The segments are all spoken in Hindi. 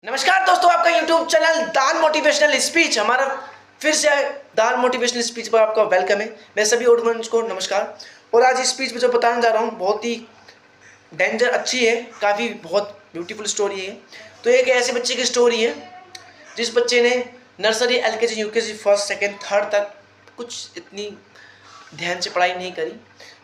नमस्कार दोस्तों, आपका YouTube चैनल दान मोटिवेशनल स्पीच हमारा फिर से दान मोटिवेशनल स्पीच पर आपका वेलकम है। मैं सभी ऑडियंस को नमस्कार। और आज इस स्पीच में जो बताने जा रहा हूँ बहुत ही डेंजर अच्छी है, काफ़ी बहुत ब्यूटीफुल स्टोरी है। तो एक ऐसे बच्चे की स्टोरी है जिस बच्चे ने nursery LKG UKG first second third तक कुछ इतनी ध्यान से पढ़ाई नहीं करी।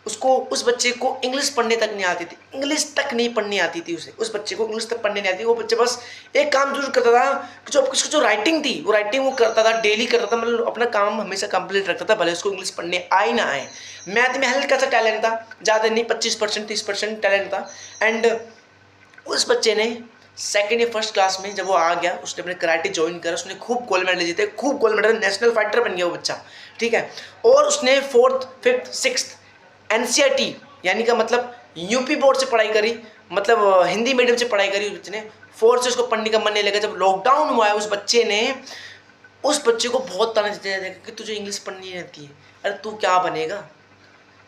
उस बच्चे को इंग्लिश पढ़ने तक नहीं आती थी, इंग्लिश तक नहीं पढ़नी आती थी उस बच्चे को इंग्लिश तक पढ़ने नहीं आती। वो बच्चे बस एक काम जरूर करता था कि जो उसकी जो राइटिंग थी वो राइटिंग वो करता था, डेली करता था, मतलब अपना काम हमेशा कंप्लीट रखता था, भले उसको इंग्लिश पढ़ने आए ना आए। मैथ में हल्का सा टैलेंट था, ज़्यादा नहीं, 25% 30% टैलेंट था। एंड उस बच्चे ने सेकेंड या फर्स्ट क्लास में जब वो आ गया, उसने अपने कराटे ज्वाइन करा, उसने खूब गोल्ड मेडल जीते, खूब गोल्ड मेडल, नेशनल फाइटर बन गया वो बच्चा, ठीक है। और उसने 4th 5th 6th NCERT यानी का मतलब यूपी बोर्ड से पढ़ाई करी, मतलब हिंदी मीडियम से पढ़ाई करी। उस बच्चे ने 4th से उसको पढ़ने का मन नहीं लगा। जब लॉकडाउन हुआ है उस बच्चे को बहुत ताना दिया कि तुझे इंग्लिश पढ़नी नहीं आती है, अरे तू क्या बनेगा,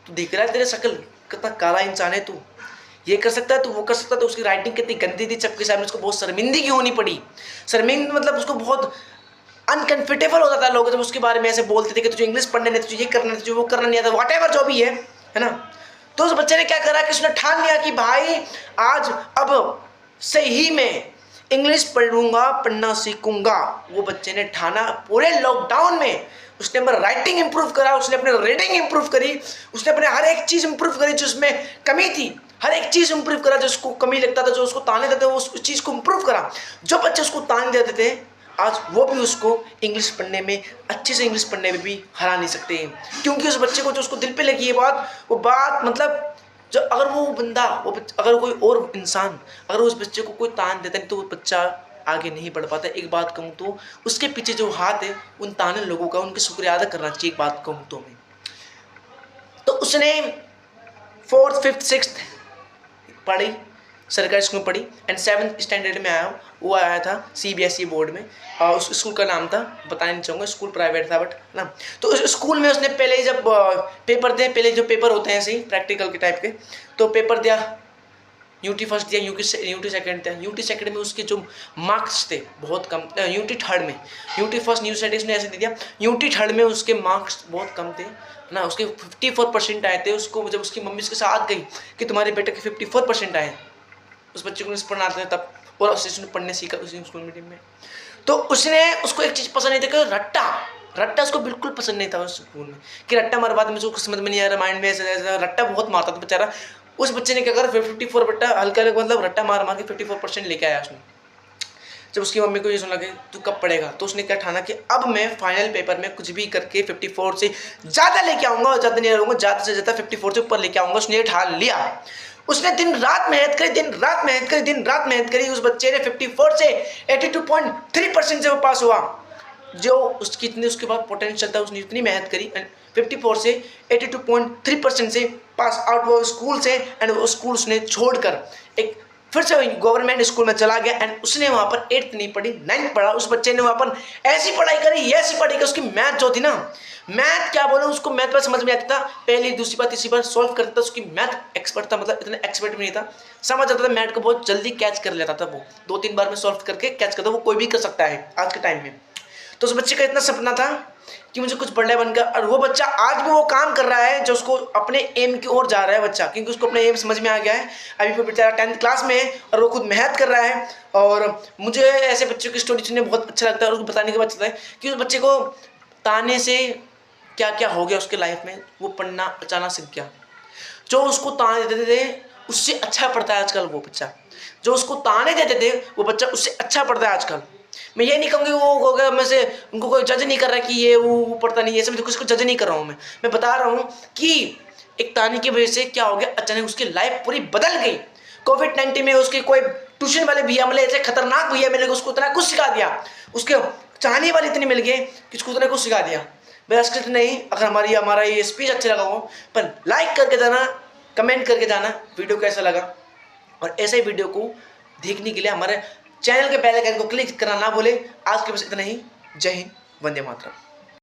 तू दिख रहा है तेरे शक्ल कितना काला इंसान है, तू ये कर सकता है, तू वो कर सकता है। तो उसकी राइटिंग कितनी गंदी थी, सबके सामने उसको बहुत शर्मिंदगी होनी पड़ी। शर्मिंद मतलब उसको बहुत अनकंफर्टेबल होता था, लोग जब उसके बारे में ऐसे बोलते थे कि तुझे इंग्लिश पढ़ने नहीं, तुझे ये करना है, तुझे वो करना नहीं आता, व्हाटएवर जो भी है ना। तो उस बच्चे ने क्या करा कि उसने ठान लिया कि भाई आज अब से ही मैं इंग्लिश पढ़ूंगा, पढ़ना सीखूंगा। वो बच्चे ने ठाना, पूरे लॉकडाउन में उसने अपना राइटिंग इंप्रूव करा, उसने अपने रीडिंग इंप्रूव करी, उसने अपने हर एक चीज़ इंप्रूव करी जिसमें कमी थी, हर एक चीज़ इंप्रूव करा। जो उसको कमी लगता था, जो उसको ताने देते थे, वो उस चीज़ को इंप्रूव करा। जो बच्चे उसको ताने देते थे आज वो भी उसको इंग्लिश पढ़ने में, अच्छे से इंग्लिश पढ़ने में भी हरा नहीं सकते हैं, क्योंकि उस बच्चे को जो उसको दिल पे लगी है बात, वो बात मतलब जो अगर वो बंदा अगर कोई और इंसान अगर उस बच्चे को कोई तान देता है तो वो बच्चा आगे नहीं बढ़ पाता। एक बात कहूँ तो उसके पीछे जो हाथ है उन ताने लोगों का, उनके शुक्रिया अदा करना चाहिए। एक बात कहूँ तो मैं तो उसने 4th 5th 6th पढ़ी, सरकारी स्कूल में पढ़ी, एंड 7th स्टैंडर्ड में आया, वो आया था CBSE बोर्ड में। उस स्कूल का नाम था, बताना नहीं चाहूँगा, स्कूल प्राइवेट था बट ना। तो उस स्कूल में उसने पहले जब पेपर दिया, पहले जो पेपर होते हैं ऐसे ही प्रैक्टिकल के टाइप के, तो पेपर दिया, UT फर्स्ट दिया, UT सेकंड दिया। UT सेकंड में उसके जो मार्क्स थे बहुत कम, UT थर्ड में, UT फर्स्ट UT सेकंड ने ऐसे दे दिया, UT थर्ड में उसके मार्क्स बहुत कम थे ना, उसके 54% आए थे। उसको जब उसकी मम्मी उसके साथ गई कि तुम्हारे बेटे के 54% आए, उस बच्चे को पढ़ना आता था तब, और उसने पढ़ने सीखा उसी स्कूल मीडियम में। तो उसको एक चीज़ पसंद नहीं थी कि रट्टा उसको बिल्कुल पसंद नहीं था उस स्कूल में, कि रट्टा मार, बाद में उसको समझ में नहीं आ रहा, माइंड में ऐसा रट्टा बहुत मारता था बेचारा। उस बच्चे ने क्या करा, 54 बट्टा हल्का मतलब रट्टा मार के 54% लेके आया उसने। जब उसकी मम्मी को ये सुना कि तू कब पढ़ेगा, तो उसने क्या ठाना कि अब मैं फाइनल पेपर में कुछ भी करके 54 से ज़्यादा लेके आऊँगा, ज़्यादा नहीं रहूँगा, ज़्यादा से ज़्यादा 54 से ऊपर लेके आऊँगा। उसने ये ठान लिया। उसने दिन रात मेहनत करी। उस बच्चे ने 54 से 82.3% से वो पास हुआ। जो उसकी इतनी उसके बाद पोटेंशियल था, उसने इतनी मेहनत करी, एंड 54 से 82.3% से पास आउट वो स्कूल से। एंड वो स्कूल उसने छोड़कर एक फिर से गवर्नमेंट स्कूल में चला गया, एंड उसने वहाँ पर 8th नहीं पढ़ी, 9th पढ़ा। उस बच्चे ने वहाँ पर ऐसी पढ़ाई करी, ऐसी पढ़ाई कि उसकी मैथ जो थी ना, मैथ क्या बोले, उसको मैथ पर समझ में आता था, पहली दूसरी बार तीसरी बार सॉल्व करता था। उसकी मैथ एक्सपर्ट था, मतलब इतना एक्सपर्ट भी नहीं था, समझ आता था मैथ को, बहुत जल्दी कैच कर लेता था वो, 2-3 बार में सॉल्व करके कैच करता। वो कोई भी कर सकता है आज के टाइम में। तो उस बच्चे का इतना सपना था कि मुझे कुछ बड़ा बनकर, और वो बच्चा आज भी वो काम कर रहा है जो उसको अपने एम की ओर जा रहा है बच्चा, क्योंकि उसको अपने एम समझ में आ गया है। अभी वो बेचारा 10th क्लास में है और वो खुद मेहनत कर रहा है। और मुझे ऐसे बच्चों की स्टोरी सुनने बहुत अच्छा लगता है, और उसको बताने के बाद चलता है कि उस बच्चे को ताने से क्या क्या हो गया उसके लाइफ में, वो पढ़ना अचानक सीख गया। जो उसको ताने देते थे उससे अच्छा पढ़ता है आजकल वो बच्चा, जो उसको ताने देते थे वो बच्चा उससे अच्छा पढ़ता है आजकल। मैं ये नहीं कहूँगी वो हो गया, मैं से उनको कोई जज नहीं कर रहा कि ये वो पढ़ता नहीं है, ऐसे मैं किसी को जज नहीं कर रहा हूँ। मैं बता रहा हूँ कि एक ताने की वजह से क्या हो गया, अचानक उसकी लाइफ पूरी बदल गई। कोविड-19 में उसके कोई ट्यूशन वाले भैया मिले, ऐसे खतरनाक भैया मिले, उसको इतना कुछ सिखा दिया, उसके चाहने वाले इतने मिल गए कि उसको इतना कुछ सिखा दिया। बस कुछ नहीं, अगर हमारा ये स्पीच अच्छा लगा हो पर लाइक करके जाना, कमेंट करके जाना वीडियो कैसा लगा, और ऐसे वीडियो को देखने के लिए हमारे चैनल के बेल आइकन को क्लिक करना ना भूले। आज के बस इतना ही। जय हिंद, वंदे मातरम।